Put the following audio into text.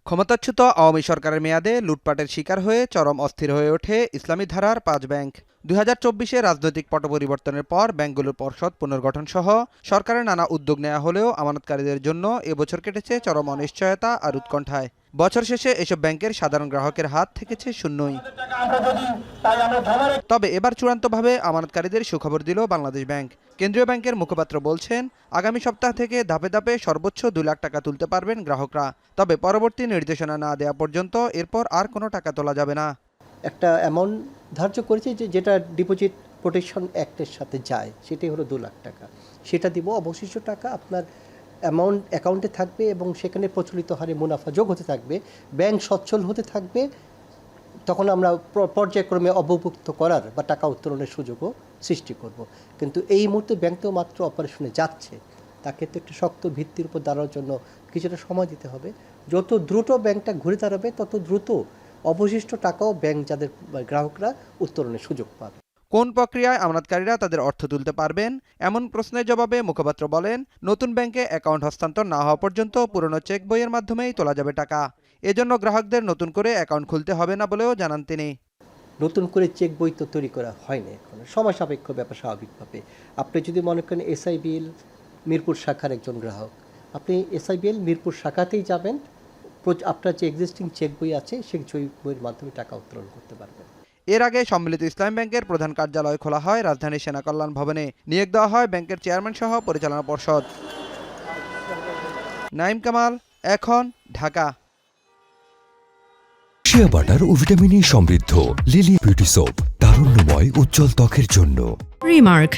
ক্ষমতাচ্যুত আওয়ামী সরকারের মেয়াদে লুটপাটের শিকার হয়ে চরম অস্থির হয়ে ওঠে ইসলামী ধারার ৫ ব্যাংক। ২০২৪-এ রাজনৈতিক পট পরিবর্তনের পর ব্যাংকগুলোর পর্ষদ পুনর্গঠন সহ সরকারের নানা উদ্যোগ নেওয়া হলেও আমানতকারীদের জন্য এবছর কেটেছে চরম অনিশ্চয়তা আর উৎকণ্ঠায়। বছর শেষে এসব ব্যাংকের সাধারণ গ্রাহকের হাত থেকেছে শূন্যই। তবে এবার চূড়ান্তভাবে আমানতকারীদের সুখবর দিল বাংলাদেশ ব্যাংক। কেন্দ্রীয় ব্যাংকের মুখপাত্র বলছেন, আগামী সপ্তাহ থেকে ধাপে ধাপে সর্বোচ্চ ২ লাখ টাকা তুলতে পারবেন গ্রাহকরা। তবে পরবর্তী নির্দেশনা না দেওয়া পর্যন্ত এরপর আর কোনো টাকা তোলা যাবে না। একটা অ্যামাউন্ট ধার্য করেছি যেটা ডিপোজিট প্রোটেকশন অ্যাক্টের সাথে যায়, সেটাই হলো ২ লাখ টাকা। সেটা দিব, অবশিষ্ট টাকা আপনার অ্যামাউন্ট অ্যাকাউন্টে থাকবে এবং সেখানে প্রচলিত হারে মুনাফা যোগ হতে থাকবে, ব্যাংক সচ্ছল হতে থাকবে। তখন আমরা পর্যায়ক্রমে অবমুক্ত করার বা টাকা উত্তোলনের সুযোগও সৃষ্টি করব। কিন্তু এই মুহূর্তে ব্যাংক তো মাত্র অপারেশনে যাচ্ছে, তাকে তো একটা শক্ত ভিত্তির উপর দাঁড়ানোর জন্য কিছুটা সময় দিতে হবে। যত দ্রুত ব্যাংকটা ঘুরে দাঁড়াবে তত দ্রুত অবশিষ্ট টাকাও ব্যাংক যাদের গ্রাহকরা উত্তোলনের সুযোগ পাবে। কোন প্রক্রিয়ায় আমানতকারীরা তাদের অর্থ তুলতে পারবেন, এমন প্রশ্নের জবাবে মুখপাত্র বলেন, নতুন ব্যাংকে অ্যাকাউন্ট হস্তান্তর না হওয়া পর্যন্ত পুরনো চেক বইয়ের মাধ্যমেই তোলা যাবে টাকা। এজন্য গ্রাহকদের নতুন করে অ্যাকাউন্ট খুলতে হবে না বলেও জানান তিনি। নতুন করে চেক বই তো তৈরি করা হয়নি এখন, সময় সাপেক্ষ ব্যাপার। স্বাভাবিকভাবে আপনি যদি মনে করেন SIBL মিরপুর শাখার একজন গ্রাহক, আপনি SIBL মিরপুর শাখাতেই যাবেন, আপনার যে এক্সিস্টিং চেক বই আছে সেই চেক বইয়ের মাধ্যমে টাকা উত্তোলন করতে পারবেন। এর আগে সম্মিলিত ইসলাম ব্যাংকের প্রধান কার্যালয় খোলা হয় রাজধানীর সেনা কল্যাণ ভবনে। নিয়োগ দেওয়া হয় ব্যাংকের চেয়ারম্যান সহ পরিচালনা পর্ষদ। নাইম কামাল, এখন, ঢাকা। শিয়া বাটার ও ভিটামিন ই সমৃদ্ধ লিলি বিউটি সোপ, তারুণ্যময় উজ্জ্বল ত্বকের জন্য। রিমার্ক,